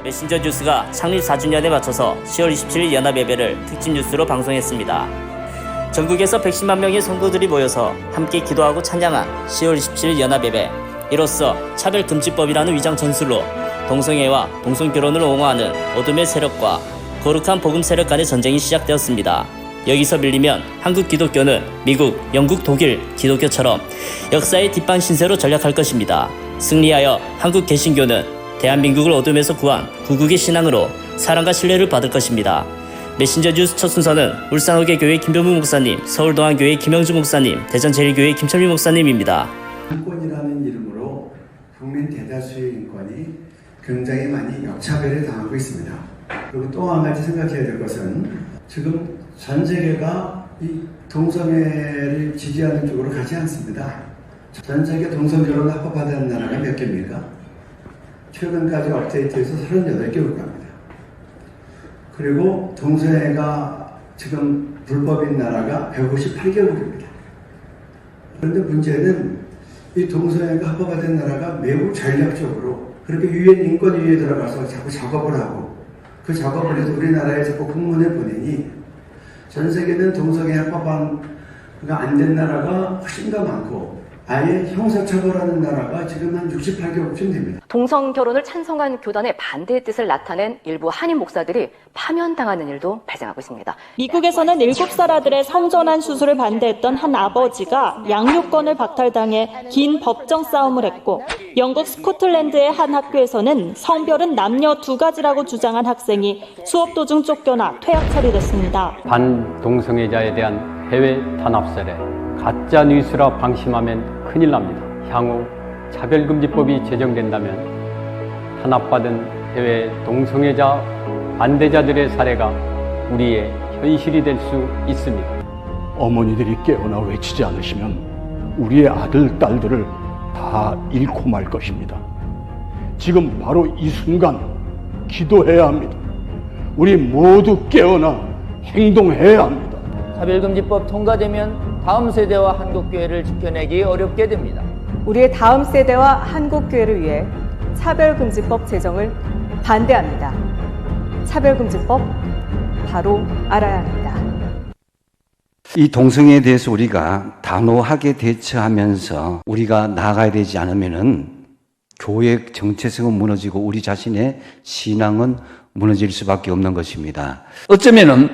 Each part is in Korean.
메신저 뉴스가 창립 4주년에 맞춰서 10월 27일 연합예배를 특집 뉴스로 방송했습니다. 전국에서 110만 명의 성도들이 모여서 함께 기도하고 찬양한 10월 27일 연합예배. 이로써 차별금지법이라는 위장 전술로 동성애와 동성결혼을 옹호하는 어둠의 세력과 거룩한 복음 세력 간의 전쟁이 시작되었습니다. 여기서 밀리면 한국 기독교는 미국, 영국, 독일 기독교처럼 역사의 뒷반 신세로 전락할 것입니다. 승리하여 한국 개신교는 대한민국을 어둠에서 구한 구국의 신앙으로 사랑과 신뢰를 받을 것입니다. 메신저 뉴스 첫 순서는 울산의교회 김병무 목사님, 서울동안교회 김영주 목사님, 대전제일교회 김철미 목사님입니다. 인권이라는 이름으로 국민 대다수의 인권이 굉장히 많이 역차별을 당하고 있습니다. 그리고 또 한 가지 생각해야 될 것은 지금 전 세계가 이 동성애를 지지하는 쪽으로 가지 않습니다. 전 세계 동성결혼을 합법화된 나라가 몇 개입니까? 최근까지 업데이트해서 38개국 갑니다. 그리고 동성애가 지금 불법인 나라가 158개국입니다. 그런데 문제는 이 동성애가 합법화된 나라가 매우 전략적으로 그렇게 유엔 인권위에 들어가서 자꾸 작업을 하고 그 작업을 해서 우리나라에 자꾸 공문을 보내니 전 세계는 동성애 합법화가 안 된 나라가 훨씬 더 많고 아예 형사처벌하는 나라가 지금 한 68개국쯤 됩니다. 동성 결혼을 찬성한 교단의 반대의 뜻을 나타낸 일부 한인 목사들이 파면당하는 일도 발생하고 있습니다. 미국에서는 7살 아들의 성전환 수술을 반대했던 한 아버지가 양육권을 박탈당해 긴 법정 싸움을 했고, 영국 스코틀랜드의 한 학교에서는 성별은 남녀 두 가지라고 주장한 학생이 수업 도중 쫓겨나 퇴학 처리됐습니다. 반동성애자에 대한 해외 탄압설에 가짜 뉴스라 방심하면 큰일 납니다. 향후 차별금지법이 제정된다면 탄압받은 해외 동성애자 반대자들의 사례가 우리의 현실이 될 수 있습니다. 어머니들이 깨어나 외치지 않으시면 우리의 아들, 딸들을 다 잃고 말 것입니다. 지금 바로 이 순간 기도해야 합니다. 우리 모두 깨어나 행동해야 합니다. 차별금지법 통과되면 다음 세대와 한국교회를 지켜내기 어렵게 됩니다. 우리의 다음 세대와 한국교회를 위해 차별금지법 제정을 반대합니다. 차별금지법 바로 알아야 합니다. 이 동성애에 대해서 우리가 단호하게 대처하면서 우리가 나아가야 되지 않으면은 교회 정체성은 무너지고 우리 자신의 신앙은 무너질 수밖에 없는 것입니다. 어쩌면은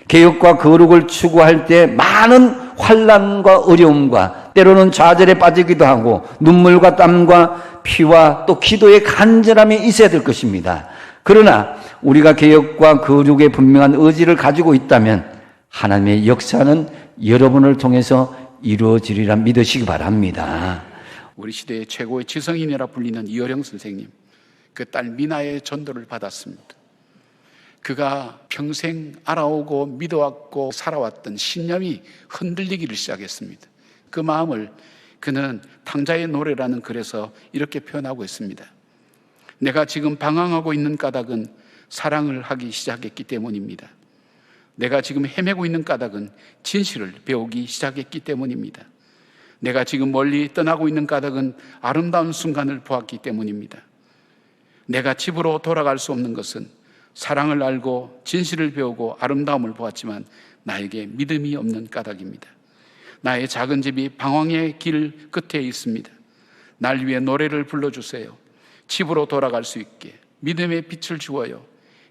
개혁과 거룩을 추구할 때 많은 환난과 어려움과 때로는 좌절에 빠지기도 하고 눈물과 땀과 피와 또 기도의 간절함이 있어야 될 것입니다. 그러나 우리가 개혁과 거룩의 분명한 의지를 가지고 있다면 하나님의 역사는 여러분을 통해서 이루어지리라 믿으시기 바랍니다. 우리 시대의 최고의 지성인이라 불리는 이어령 선생님, 그 딸 미나의 전도를 받았습니다. 그가 평생 알아오고 믿어왔고 살아왔던 신념이 흔들리기를 시작했습니다. 그 마음을 그는 탕자의 노래라는 글에서 이렇게 표현하고 있습니다. 내가 지금 방황하고 있는 까닭은 사랑을 하기 시작했기 때문입니다. 내가 지금 헤매고 있는 까닭은 진실을 배우기 시작했기 때문입니다. 내가 지금 멀리 떠나고 있는 까닭은 아름다운 순간을 보았기 때문입니다. 내가 집으로 돌아갈 수 없는 것은 사랑을 알고 진실을 배우고 아름다움을 보았지만 나에게 믿음이 없는 까닭입니다. 나의 작은 집이 방황의 길 끝에 있습니다. 날 위해 노래를 불러주세요. 집으로 돌아갈 수 있게 믿음의 빛을 주어요.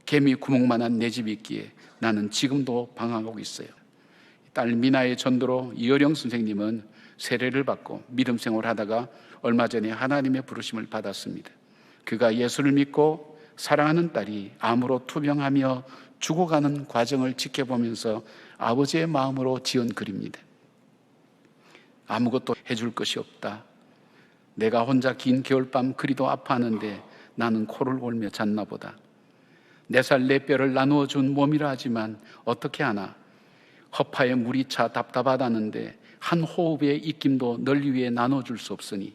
개미 구멍만한 내 집이 있기에 나는 지금도 방황하고 있어요. 딸 미나의 전도로 이어령 선생님은 세례를 받고 믿음 생활하다가 얼마 전에 하나님의 부르심을 받았습니다. 그가 예수를 믿고 사랑하는 딸이 암으로 투병하며 죽어가는 과정을 지켜보면서 아버지의 마음으로 지은 글입니다. 아무것도 해줄 것이 없다. 내가 혼자 긴 겨울밤 그리도 아파하는데 나는 코를 골며 잤나 보다. 내 살 내 뼈를 나누어 준 몸이라 하지만 어떻게 하나. 허파에 물이 차 답답하다는데 한 호흡의 입김도 널 위해 나눠줄 수 없으니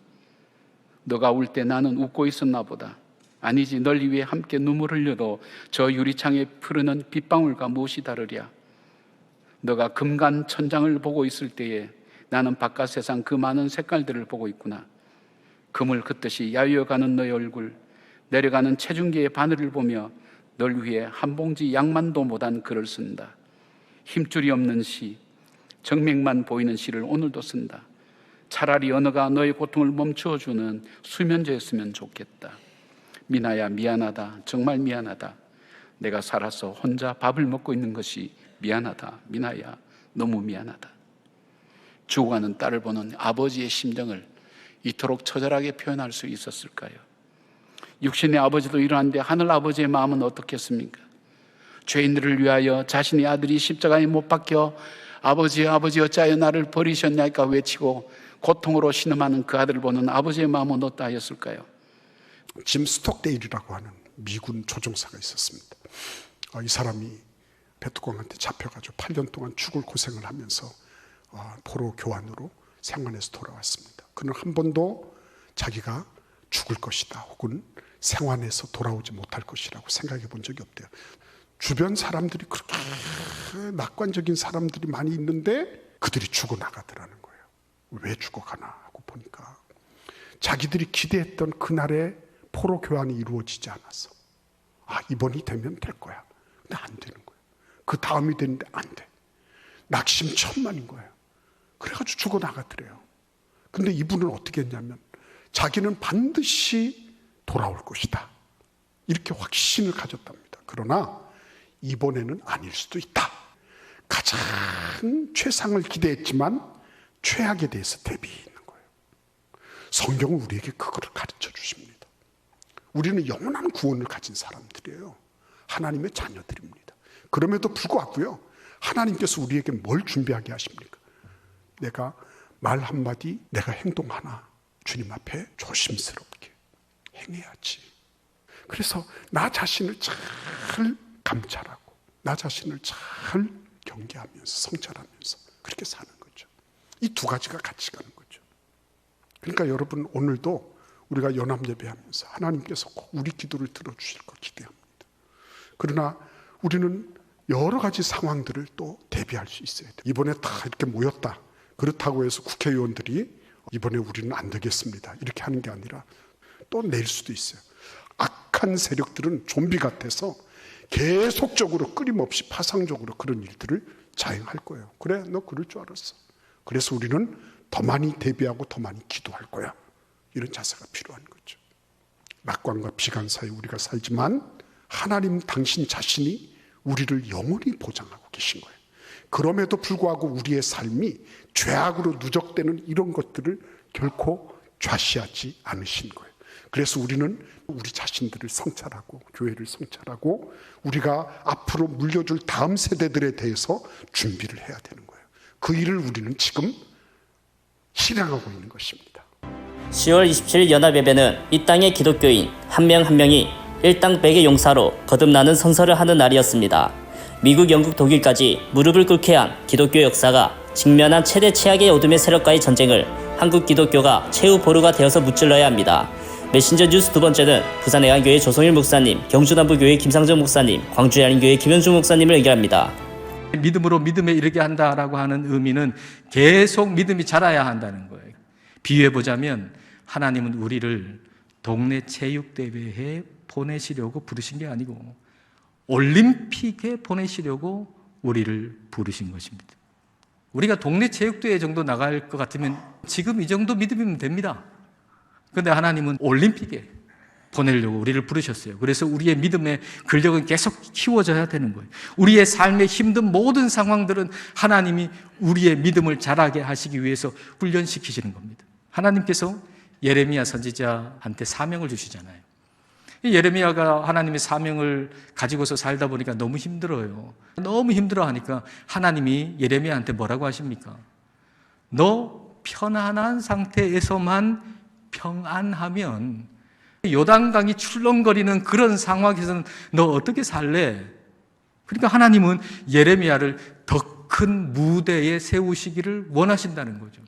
너가 울 때 나는 웃고 있었나 보다. 아니지, 널 위해 함께 눈물 흘려도 저 유리창에 흐르는 빗방울과 무엇이 다르랴. 너가 금간 천장을 보고 있을 때에 나는 바깥 세상 그 많은 색깔들을 보고 있구나. 금을 긋듯이 야위어가는 너의 얼굴, 내려가는 체중계의 바늘을 보며 널 위해 한 봉지 양만도 못한 글을 쓴다. 힘줄이 없는 시, 정맥만 보이는 시를 오늘도 쓴다. 차라리 언어가 너의 고통을 멈추어주는 수면제였으면 좋겠다. 미나야, 미안하다. 정말 미안하다. 내가 살아서 혼자 밥을 먹고 있는 것이 미안하다. 미나야, 너무 미안하다. 죽어가는 딸을 보는 아버지의 심정을 이토록 처절하게 표현할 수 있었을까요? 육신의 아버지도 이러한데 하늘 아버지의 마음은 어떻겠습니까? 죄인들을 위하여 자신의 아들이 십자가에 못 박혀 아버지 어찌하여 나를 버리셨냐니까 외치고 고통으로 신음하는 그 아들을 보는 아버지의 마음은 어떠하였을까요? 짐 스톡데일이라고 하는 미군 조종사가 있었습니다. 이 사람이 베트콩한테 잡혀가지고 8년 동안 죽을 고생을 하면서 포로 교환으로 생還해서 돌아왔습니다. 그는 한 번도 자기가 죽을 것이다 혹은 생환해서 돌아오지 못할 것이라고 생각해 본 적이 없대요. 주변 사람들이 그렇게 낙관적인 사람들이 많이 있는데 그들이 죽어나가더라는 거예요. 왜 죽어가나 하고 보니까 자기들이 기대했던 그날의 포로 교환이 이루어지지 않았어. 이번이 되면 될 거야. 근데 안 되는 거예요. 그 다음이 되는데 안 돼. 낙심천만인 거예요. 그래가지고 죽어나가더래요. 근데 이분은 어떻게 했냐면 자기는 반드시 돌아올 것이다. 이렇게 확신을 가졌답니다. 그러나 이번에는 아닐 수도 있다. 가장 최상을 기대했지만 최악에 대해서 대비해 있는 거예요. 성경은 우리에게 그거를 가르쳐 주십니다. 우리는 영원한 구원을 가진 사람들이에요. 하나님의 자녀들입니다. 그럼에도 불구하고요, 하나님께서 우리에게 뭘 준비하게 하십니까? 내가 말 한마디, 내가 행동 하나 주님 앞에 조심스럽게 행해야지. 그래서 나 자신을 잘 감찰하고 나 자신을 잘 경계하면서 성찰하면서 그렇게 사는 거죠. 이 두 가지가 같이 가는 거죠. 그러니까 여러분, 오늘도 우리가 연합 예배하면서 하나님께서 꼭 우리 기도를 들어주실 거 기대합니다. 그러나 우리는 여러 가지 상황들을 또 대비할 수 있어야 돼요. 이번에 다 이렇게 모였다. 그렇다고 해서 국회의원들이 이번에 우리는 안 되겠습니다. 이렇게 하는 게 아니라 또 낼 수도 있어요. 악한 세력들은 좀비 같아서 계속적으로 끊임없이 파상적으로 그런 일들을 자행할 거예요. 그래, 너 그럴 줄 알았어. 그래서 우리는 더 많이 대비하고 더 많이 기도할 거야. 이런 자세가 필요한 거죠. 낙관과 비관 사이에 우리가 살지만 하나님 당신 자신이 우리를 영원히 보장하고 계신 거예요. 그럼에도 불구하고 우리의 삶이 죄악으로 누적되는 이런 것들을 결코 좌시하지 않으신 거예요. 그래서 우리는 우리 자신들을 성찰하고 교회를 성찰하고 우리가 앞으로 물려줄 다음 세대들에 대해서 준비를 해야 되는 거예요. 그 일을 우리는 지금 실행하고 있는 것입니다. 10월 27일 연합예배는 이 땅의 기독교인 한 명 한 명이 일당 100의 용사로 거듭나는 선서를 하는 날이었습니다. 미국, 영국, 독일까지 무릎을 꿇게 한 기독교 역사가 직면한 최대 최악의 어둠의 세력과의 전쟁을 한국 기독교가 최후 보루가 되어서 무찔러야 합니다. 메신저 뉴스 두 번째는 부산해안교회 조성일 목사님, 경주남부교회 김상정 목사님, 광주야린교회 김현주 목사님을 연결합니다. 믿음으로 믿음에 이르게 한다라고 하는 의미는 계속 믿음이 자라야 한다는 거예요. 비유해보자면 하나님은 우리를 동네 체육대회에 보내시려고 부르신 게 아니고 올림픽에 보내시려고 우리를 부르신 것입니다. 우리가 동네 체육대회 정도 나갈 것 같으면 지금 이 정도 믿음이면 됩니다. 그런데 하나님은 올림픽에 보내려고 우리를 부르셨어요. 그래서 우리의 믿음의 근력은 계속 키워져야 되는 거예요. 우리의 삶의 힘든 모든 상황들은 하나님이 우리의 믿음을 자라게 하시기 위해서 훈련시키시는 겁니다. 하나님께서 예레미야 선지자한테 사명을 주시잖아요. 예레미야가 하나님의 사명을 가지고서 살다 보니까 너무 힘들어요. 너무 힘들어하니까 하나님이 예레미야한테 뭐라고 하십니까? 너 편안한 상태에서만 평안하면 요단강이 출렁거리는 그런 상황에서는 너 어떻게 살래? 그러니까 하나님은 예레미야를 더 큰 무대에 세우시기를 원하신다는 거죠.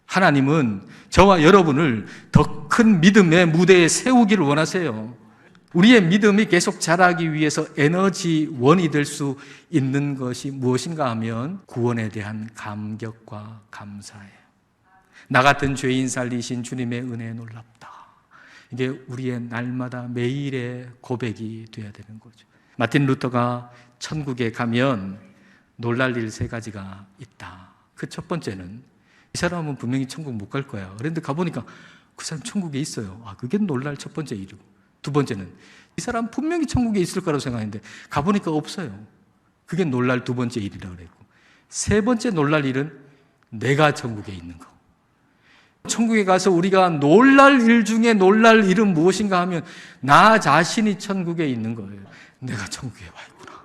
하나님은 저와 여러분을 더 큰 믿음의 무대에 세우기를 원하세요. 우리의 믿음이 계속 자라기 위해서 에너지원이 될 수 있는 것이 무엇인가 하면 구원에 대한 감격과 감사예요. 나 같은 죄인 살리신 주님의 은혜에 놀랍다. 이게 우리의 날마다 매일의 고백이 돼야 되는 거죠. 마틴 루터가 천국에 가면 놀랄 일 3가지가 있다. 그 첫 번째는 이 사람은 분명히 천국 못 갈 거야. 그런데 가보니까 그 사람 천국에 있어요. 그게 놀랄 첫 번째 일이고, 두 번째는 이 사람 분명히 천국에 있을 거라고 생각했는데 가보니까 없어요. 그게 놀랄 두 번째 일이라고 그랬고, 세 번째 놀랄 일은 내가 천국에 있는 거. 천국에 가서 우리가 놀랄 일 중에 놀랄 일은 무엇인가 하면 나 자신이 천국에 있는 거예요. 내가 천국에 와 있구나.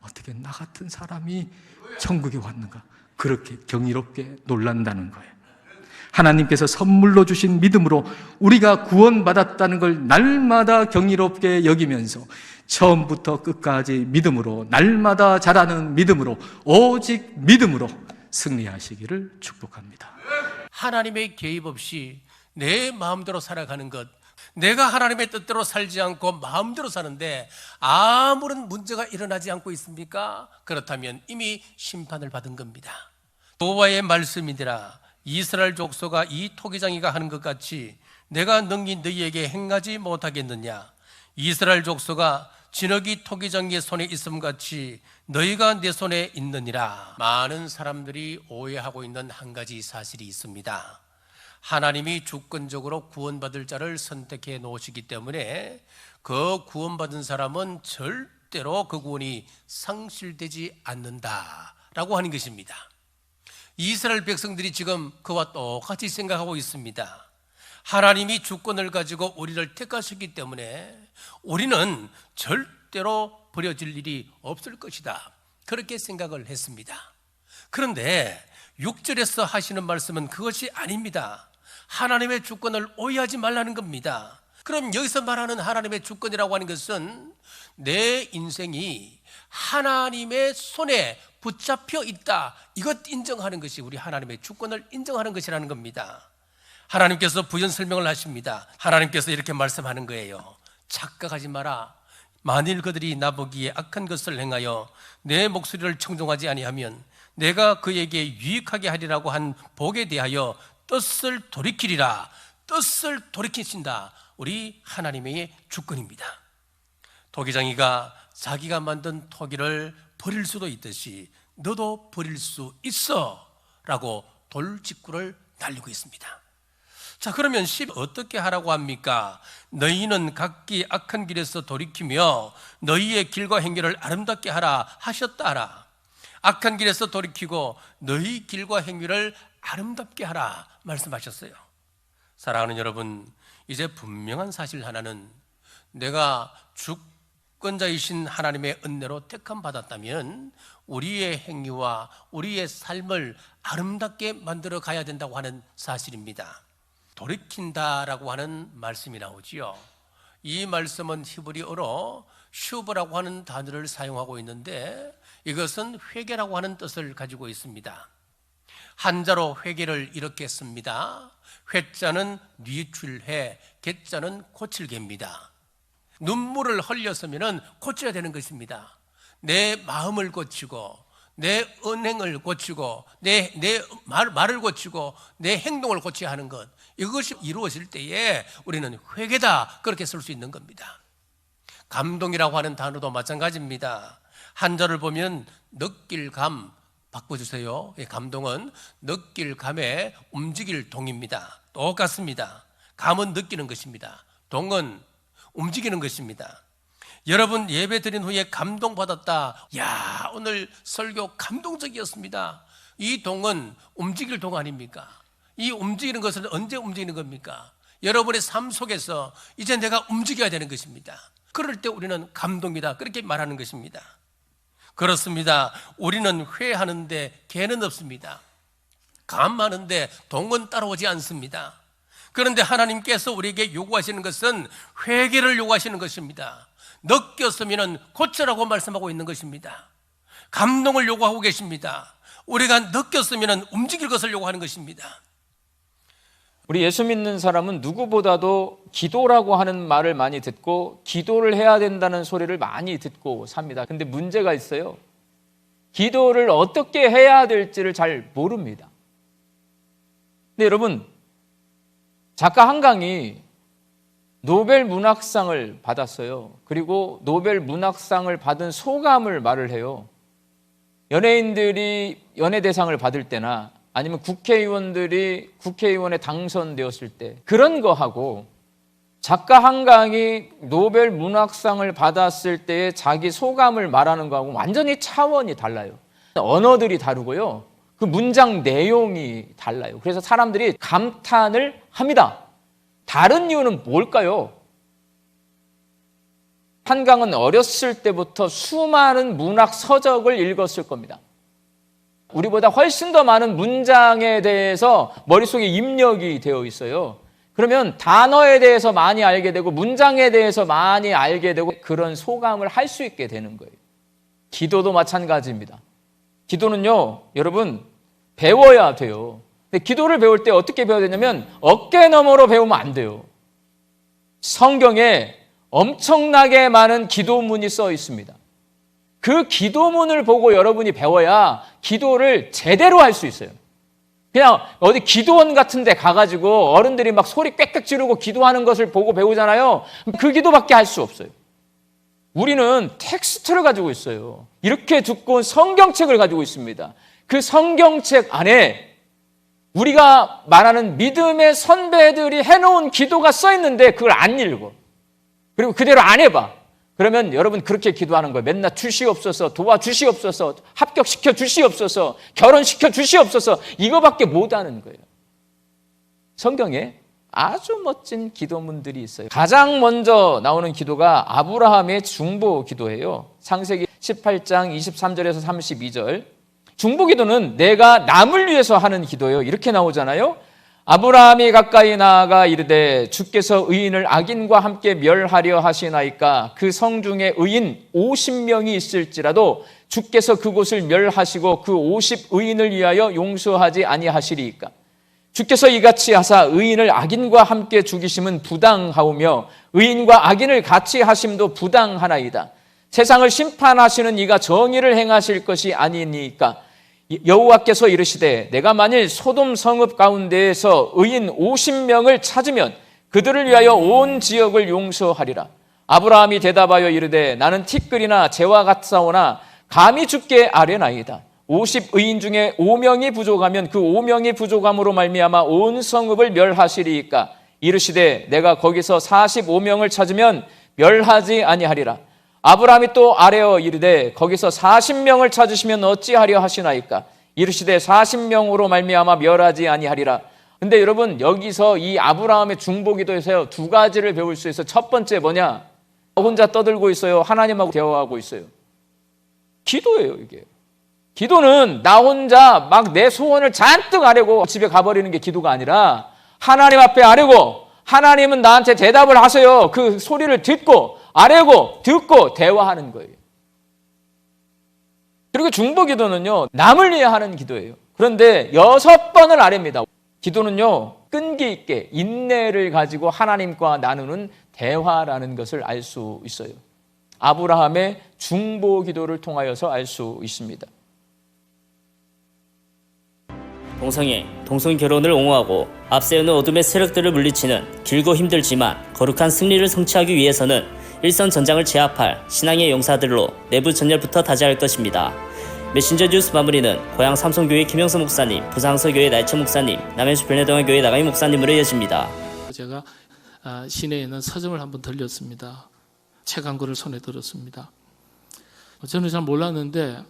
어떻게 나 같은 사람이 천국에 왔는가. 그렇게 경이롭게 놀란다는 거예요. 하나님께서 선물로 주신 믿음으로 우리가 구원받았다는 걸 날마다 경이롭게 여기면서 처음부터 끝까지 믿음으로, 날마다 자라는 믿음으로, 오직 믿음으로 승리하시기를 축복합니다. 하나님의 개입 없이 내 마음대로 살아가는 것, 내가 하나님의 뜻대로 살지 않고 마음대로 사는데 아무런 문제가 일어나지 않고 있습니까? 그렇다면 이미 심판을 받은 겁니다. 여호와의 말씀이니라. 이스라엘 족속아, 이 토기장이가 하는 것 같이 내가 능히 너희에게 행하지 못하겠느냐. 이스라엘 족속아, 진흙이 토기장이의 손에 있음 같이 너희가 내 손에 있느니라. 많은 사람들이 오해하고 있는 한 가지 사실이 있습니다. 하나님이 주권적으로 구원받을 자를 선택해 놓으시기 때문에 그 구원받은 사람은 절대로 그 구원이 상실되지 않는다라고 하는 것입니다. 이스라엘 백성들이 지금 그와 똑같이 생각하고 있습니다. 하나님이 주권을 가지고 우리를 택하셨기 때문에 우리는 절대로 버려질 일이 없을 것이다, 그렇게 생각을 했습니다. 그런데 6절에서 하시는 말씀은 그것이 아닙니다. 하나님의 주권을 오해하지 말라는 겁니다. 그럼 여기서 말하는 하나님의 주권이라고 하는 것은 내 인생이 하나님의 손에 붙잡혀 있다, 이것 인정하는 것이 우리 하나님의 주권을 인정하는 것이라는 겁니다. 하나님께서 부연 설명을 하십니다. 하나님께서 이렇게 말씀하는 거예요. 착각하지 마라. 만일 그들이 나보기에 악한 것을 행하여 내 목소리를 청종하지 아니하면 내가 그에게 유익하게 하리라고 한 복에 대하여 뜻을 돌이키리라. 뜻을 돌이키신다, 우리 하나님의 주권입니다. 토기장이가 자기가 만든 토기를 버릴 수도 있듯이 너도 버릴 수 있어 라고 돌직구를 날리고 있습니다. 자, 그러면 10 어떻게 하라고 합니까? 너희는 각기 악한 길에서 돌이키며 너희의 길과 행위를 아름답게 하라 하셨다 하라. 악한 길에서 돌이키고 너희 길과 행위를 아름답게 하라 말씀하셨어요. 사랑하는 여러분, 이제 분명한 사실 하나는 내가 주권자이신 하나님의 은혜로 택함 받았다면 우리의 행위와 우리의 삶을 아름답게 만들어 가야 된다고 하는 사실입니다. 돌이킨다라고 하는 말씀이 나오지요. 이 말씀은 히브리어로 슈브라고 하는 단어를 사용하고 있는데 이것은 회개라고 하는 뜻을 가지고 있습니다. 한자로 회개를 이렇게 씁니다. 회자는 뉘출해, 개자는 고칠개입니다. 눈물을 흘렸으면 고쳐야 되는 것입니다. 내 마음을 고치고 내 언행을 고치고 내 말을 고치고 내 행동을 고쳐야 하는 것, 이것이 이루어질 때에 우리는 회개다, 그렇게 쓸 수 있는 겁니다. 감동이라고 하는 단어도 마찬가지입니다. 한자를 보면 느낄감 바꿔주세요. 감동은 느낄 감에 움직일 동입니다. 똑같습니다. 감은 느끼는 것입니다. 동은 움직이는 것입니다. 여러분 예배 드린 후에 감동받았다. 야, 오늘 설교 감동적이었습니다. 이 동은 움직일 동 아닙니까? 이 움직이는 것은 언제 움직이는 겁니까? 여러분의 삶 속에서 이제 내가 움직여야 되는 것입니다. 그럴 때 우리는 감동이다, 그렇게 말하는 것입니다. 그렇습니다. 우리는 회하는데 개는 없습니다. 감하는데 동은 따라오지 않습니다. 그런데 하나님께서 우리에게 요구하시는 것은 회개를 요구하시는 것입니다. 느꼈으면 고쳐라고 말씀하고 있는 것입니다. 감동을 요구하고 계십니다. 우리가 느꼈으면 움직일 것을 요구하는 것입니다. 우리 예수 믿는 사람은 누구보다도 기도라고 하는 말을 많이 듣고 기도를 해야 된다는 소리를 많이 듣고 삽니다. 근데 문제가 있어요. 기도를 어떻게 해야 될지를 잘 모릅니다. 근데 여러분, 작가 한강이 노벨 문학상을 받았어요. 그리고 노벨 문학상을 받은 소감을 말을 해요. 연예인들이 연예대상을 받을 때나 아니면 국회의원들이 국회의원에 당선되었을 때 그런 거하고 작가 한강이 노벨 문학상을 받았을 때의 자기 소감을 말하는 거하고 완전히 차원이 달라요. 언어들이 다르고요. 그 문장 내용이 달라요. 그래서 사람들이 감탄을 합니다. 다른 이유는 뭘까요? 한강은 어렸을 때부터 수많은 문학 서적을 읽었을 겁니다. 우리보다 훨씬 더 많은 문장에 대해서 머릿속에 입력이 되어 있어요. 그러면 단어에 대해서 많이 알게 되고 문장에 대해서 많이 알게 되고 그런 소감을 할 수 있게 되는 거예요. 기도도 마찬가지입니다. 기도는요, 여러분 배워야 돼요. 근데 기도를 배울 때 어떻게 배워야 되냐면 어깨 너머로 배우면 안 돼요. 성경에 엄청나게 많은 기도문이 써 있습니다. 그 기도문을 보고 여러분이 배워야 기도를 제대로 할 수 있어요. 그냥 어디 기도원 같은 데 가가지고 어른들이 막 소리 꽥꽥 지르고 기도하는 것을 보고 배우잖아요. 그 기도밖에 할 수 없어요. 우리는 텍스트를 가지고 있어요. 이렇게 두꺼운 성경책을 가지고 있습니다. 그 성경책 안에 우리가 말하는 믿음의 선배들이 해놓은 기도가 써 있는데 그걸 안 읽어. 그리고 그대로 안 해봐. 그러면 여러분 그렇게 기도하는 거예요. 맨날 주시옵소서, 도와주시옵소서, 합격시켜 주시옵소서, 결혼시켜 주시옵소서, 이거밖에 못하는 거예요. 성경에 아주 멋진 기도문들이 있어요. 가장 먼저 나오는 기도가 아브라함의 중보 기도예요. 창세기 18장 23절에서 32절. 중보 기도는 내가 남을 위해서 하는 기도예요. 이렇게 나오잖아요. 아브라함이 가까이 나아가 이르되 주께서 의인을 악인과 함께 멸하려 하시나이까 그 성 중에 의인 50명이 있을지라도 주께서 그곳을 멸하시고 그 50의인을 위하여 용서하지 아니하시리이까. 주께서 이같이 하사 의인을 악인과 함께 죽이심은 부당하오며 의인과 악인을 같이 하심도 부당하나이다. 세상을 심판하시는 이가 정의를 행하실 것이 아니니까. 여호와께서 이르시되 내가 만일 소돔 성읍 가운데에서 의인 50명을 찾으면 그들을 위하여 온 지역을 용서하리라. 아브라함이 대답하여 이르되 나는 티끌이나 재와 같사오나 감히 주께 아뢰나이다. 50의인 중에 5명이 부족하면 그 5명이 부족함으로 말미암아 온 성읍을 멸하시리이까. 이르시되 내가 거기서 45명을 찾으면 멸하지 아니하리라. 아브라함이 또 아뢰어 이르되 거기서 40명을 찾으시면 어찌하려 하시나이까. 이르시되 40명으로 말미암아 멸하지 아니하리라. 근데 여러분 여기서 이 아브라함의 중보기도에서 두 가지를 배울 수 있어요. 첫 번째 뭐냐? 혼자 떠들고 있어요. 하나님하고 대화하고 있어요. 기도예요 이게. 기도는 나 혼자 막 내 소원을 잔뜩 아뢰고 집에 가버리는 게 기도가 아니라 하나님 앞에 아뢰고 하나님은 나한테 대답을 하세요. 그 소리를 듣고 아뢰고 듣고 대화하는 거예요. 그리고 중보기도는요 남을 위해 하는 기도예요. 그런데 6번을 아뢰입니다. 기도는요 끈기 있게 인내를 가지고 하나님과 나누는 대화라는 것을 알 수 있어요. 아브라함의 중보기도를 통하여서 알 수 있습니다. 동성애, 동성결혼을 옹호하고 앞세우는 어둠의 세력들을 물리치는 길고 힘들지만 거룩한 승리를 성취하기 위해서는 일선 전장을 제압할 신앙의 용사들로 내부 전열부터 다져야 할 것입니다. 메신저 뉴스 마무리는 고향 삼성교회 김영서 목사님, 부산항서교회 나이천 목사님, 남해주 별내동안교회 나가미 목사님으로 이어집니다. 제가 시내에 있는 서점을 한번 들렸습니다. 책 한 권을 손에 들었습니다. 저는 잘 몰랐는데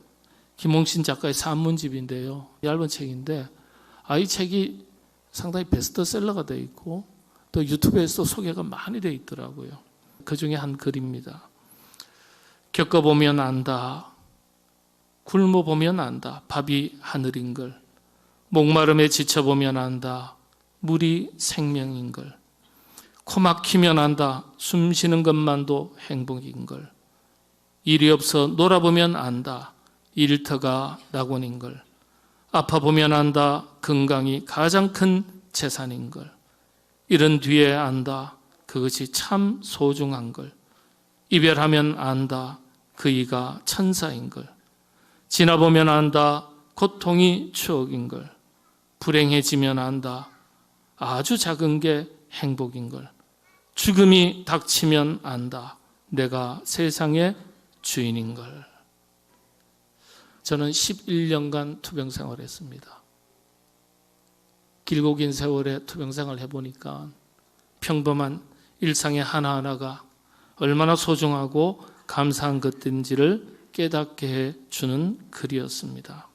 김홍신 작가의 산문집인데요. 얇은 책인데 이 책이 상당히 베스트셀러가 되어 있고 또 유튜브에서 소개가 많이 되어 있더라고요. 그 중에 한 글입니다. 겪어보면 안다. 굶어보면 안다. 밥이 하늘인 걸. 목마름에 지쳐보면 안다. 물이 생명인 걸. 코 막히면 안다. 숨 쉬는 것만도 행복인 걸. 일이 없어 놀아보면 안다. 일터가 낙원인 걸. 아파보면 안다. 건강이 가장 큰 재산인 걸. 이런 뒤에 안다. 그것이 참 소중한 걸. 이별하면 안다. 그 이가 천사인 걸. 지나보면 안다. 고통이 추억인 걸. 불행해지면 안다. 아주 작은 게 행복인 걸. 죽음이 닥치면 안다. 내가 세상의 주인인걸. 저는 11년간 투병 생활했습니다. 길고 긴 세월의 투병 생활을 해보니까 평범한 일상의 하나하나가 얼마나 소중하고 감사한 것인지를 깨닫게 해주는 글이었습니다.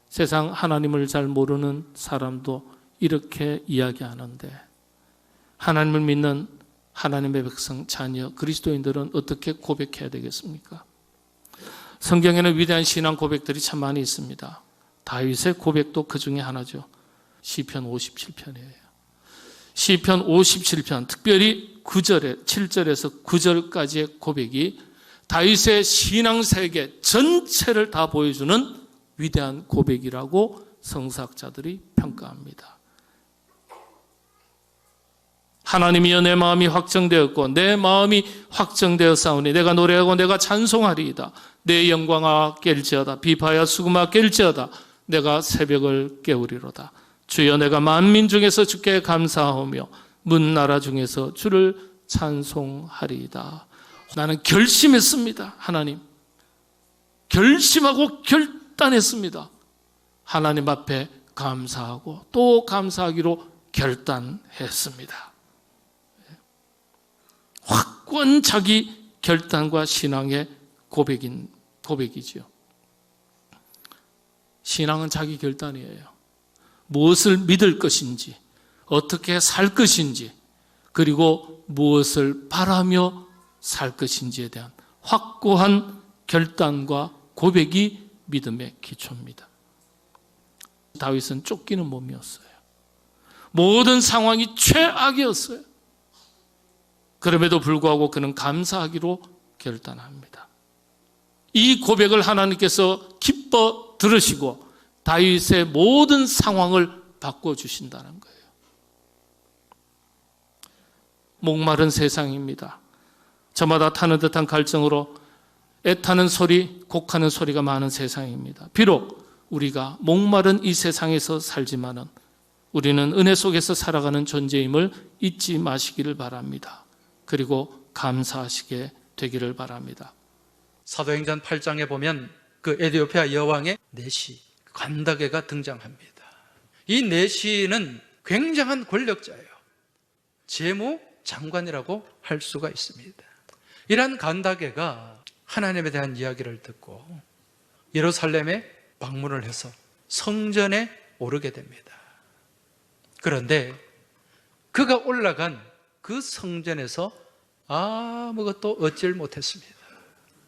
세상 하나님을 잘 모르는 사람도 이렇게 이야기하는데, 하나님을 믿는 하나님의 백성, 자녀, 그리스도인들은 어떻게 고백해야 되겠습니까? 성경에는 위대한 신앙 고백들이 참 많이 있습니다. 다윗의 고백도 그 중에 하나죠. 시편 57편이에요. 시편 57편, 특별히 9절에 7절에서 9절까지의 고백이 다윗의 신앙 세계 전체를 다 보여주는 위대한 고백이라고 성사학자들이 평가합니다. 하나님이여 내 마음이 확정되었고 내 마음이 확정되었사오니 내가 노래하고 내가 찬송하리이다. 내 영광아 깰지어다. 비파야 수금아 깰지어다. 내가 새벽을 깨우리로다. 주여 내가 만민 중에서 주께 감사하오며 문나라 중에서 주를 찬송하리이다. 나는 결심했습니다. 하나님. 결심하고 결단했습니다. 하나님 앞에 감사하고 또 감사하기로 결단했습니다. 확고한 자기 결단과 신앙의 고백이지요. 신앙은 자기 결단이에요. 무엇을 믿을 것인지, 어떻게 살 것인지, 그리고 무엇을 바라며 살 것인지에 대한 확고한 결단과 고백이 믿음의 기초입니다. 다윗은 쫓기는 몸이었어요. 모든 상황이 최악이었어요. 그럼에도 불구하고 그는 감사하기로 결단합니다. 이 고백을 하나님께서 기뻐 들으시고 다윗의 모든 상황을 바꿔주신다는 거예요. 목마른 세상입니다. 저마다 타는 듯한 갈증으로 애타는 소리, 곡하는 소리가 많은 세상입니다. 비록 우리가 목마른 이 세상에서 살지만은 우리는 은혜 속에서 살아가는 존재임을 잊지 마시기를 바랍니다. 그리고 감사하시게 되기를 바랍니다. 사도행전 8장에 보면 그 에디오피아 여왕의 내시 간다게가 등장합니다. 이 내시는 굉장한 권력자예요. 재무장관이라고 할 수가 있습니다. 이러한 간다게가 하나님에 대한 이야기를 듣고 예루살렘에 방문을 해서 성전에 오르게 됩니다. 그런데 그가 올라간 그 성전에서 아무것도 얻질 못했습니다.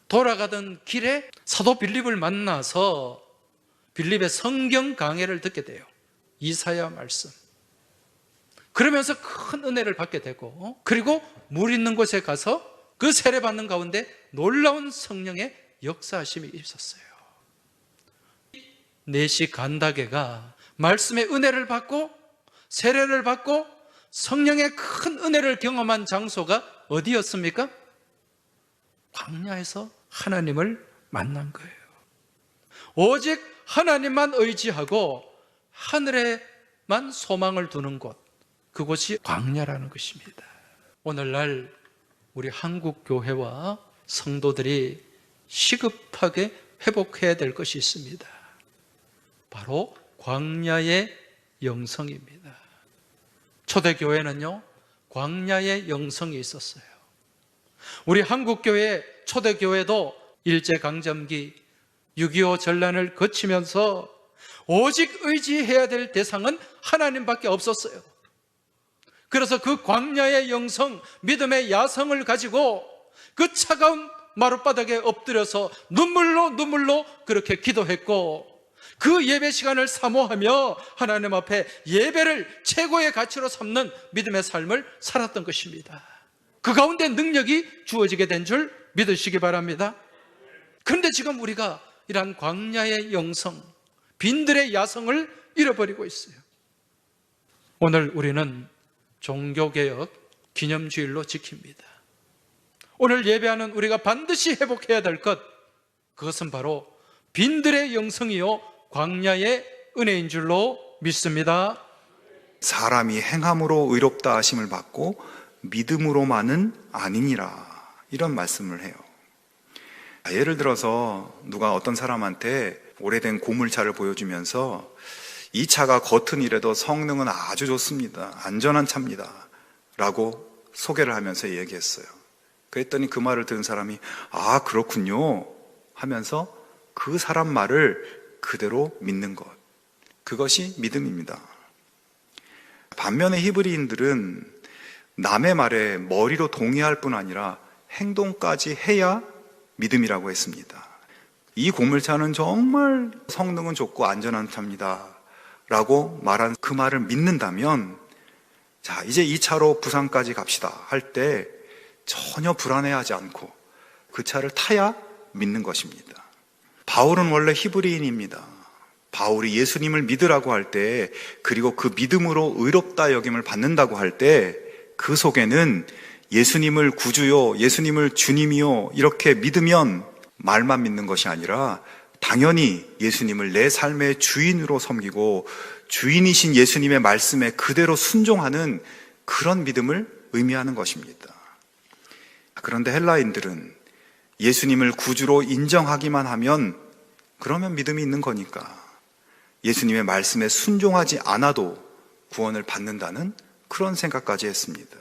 돌아가던 길에 사도 빌립을 만나서 빌립의 성경 강해를 듣게 돼요. 이사야 말씀. 그러면서 큰 은혜를 받게 되고, 그리고 물 있는 곳에 가서 그 세례받는 가운데 놀라운 성령의 역사하심이 있었어요. 내시 간다게가 말씀의 은혜를 받고 세례를 받고 성령의 큰 은혜를 경험한 장소가 어디였습니까? 광야에서 하나님을 만난 거예요. 오직 하나님만 의지하고 하늘에만 소망을 두는 곳, 그곳이 광야라는 것입니다. 오늘날 우리 한국 교회와 성도들이 시급하게 회복해야 될 것이 있습니다. 바로 광야의 영성입니다. 초대교회는요, 광야의 영성이 있었어요. 우리 한국교회 초대교회도 일제강점기 6.25 전란을 거치면서 오직 의지해야 될 대상은 하나님밖에 없었어요. 그래서 그 광야의 영성, 믿음의 야성을 가지고 그 차가운 마룻바닥에 엎드려서 눈물로 그렇게 기도했고, 그 예배 시간을 사모하며 하나님 앞에 예배를 최고의 가치로 삼는 믿음의 삶을 살았던 것입니다. 그 가운데 능력이 주어지게 된 줄 믿으시기 바랍니다. 그런데 지금 우리가 이러한 광야의 영성, 빈들의 야성을 잃어버리고 있어요. 오늘 우리는 종교개혁 기념주일로 지킵니다. 오늘 예배하는 우리가 반드시 회복해야 될 것, 그것은 바로 빈들의 영성이요 광야의 은혜인 줄로 믿습니다. 사람이 행함으로 의롭다 하심을 받고 믿음으로만은 아니니라. 이런 말씀을 해요. 예를 들어서 누가 어떤 사람한테 오래된 고물차를 보여주면서 이 차가 겉은 이래도 성능은 아주 좋습니다. 안전한 차입니다. 라고 소개를 하면서 얘기했어요. 그랬더니 그 말을 들은 사람이 아, 그렇군요 하면서 그 사람 말을 그대로 믿는 것. 그것이 믿음입니다. 반면에 히브리인들은 남의 말에 머리로 동의할 뿐 아니라 행동까지 해야 믿음이라고 했습니다. 이 고물차는 정말 성능은 좋고 안전한 차입니다. 라고 말한 그 말을 믿는다면, 자, 이제 이 차로 부산까지 갑시다 할 때 전혀 불안해하지 않고 그 차를 타야 믿는 것입니다. 바울은 원래 히브리인입니다. 바울이 예수님을 믿으라고 할 때, 그리고 그 믿음으로 의롭다 여김을 받는다고 할 때, 그 속에는 예수님을 구주요, 예수님을 주님이요 이렇게 믿으면 말만 믿는 것이 아니라 당연히 예수님을 내 삶의 주인으로 섬기고 주인이신 예수님의 말씀에 그대로 순종하는 그런 믿음을 의미하는 것입니다. 그런데 헬라인들은 예수님을 구주로 인정하기만 하면 그러면 믿음이 있는 거니까 예수님의 말씀에 순종하지 않아도 구원을 받는다는 그런 생각까지 했습니다.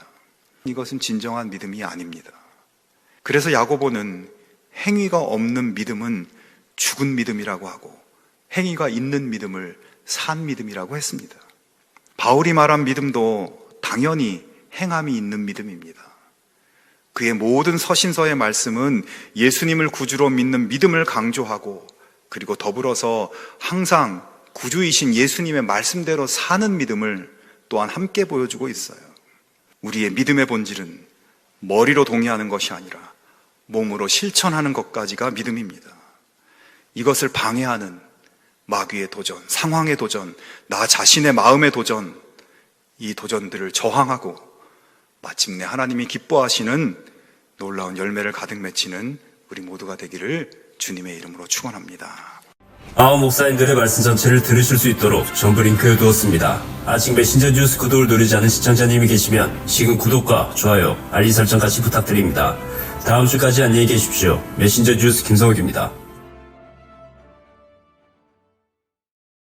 이것은 진정한 믿음이 아닙니다. 그래서 야고보는 행위가 없는 믿음은 죽은 믿음이라고 하고 행위가 있는 믿음을 산 믿음이라고 했습니다. 바울이 말한 믿음도 당연히 행함이 있는 믿음입니다. 그의 모든 서신서의 말씀은 예수님을 구주로 믿는 믿음을 강조하고 그리고 더불어서 항상 구주이신 예수님의 말씀대로 사는 믿음을 또한 함께 보여주고 있어요. 우리의 믿음의 본질은 머리로 동의하는 것이 아니라 몸으로 실천하는 것까지가 믿음입니다. 이것을 방해하는 마귀의 도전, 상황의 도전, 나 자신의 마음의 도전, 이 도전들을 저항하고 마침내 하나님이 기뻐하시는 놀라운 열매를 가득 맺히는 우리 모두가 되기를 주님의 이름으로 축원합니다. 아홉 목사님들의 말씀 전체를 들으실 수 있도록 전부 링크해 두었습니다. 아직 메신저 뉴스 구독을 누르지 않은 시청자님이 계시면 지금 구독과 좋아요, 알림 설정까지 부탁드립니다. 다음 주까지 안녕히 계십시오. 메신저 뉴스 김성욱입니다.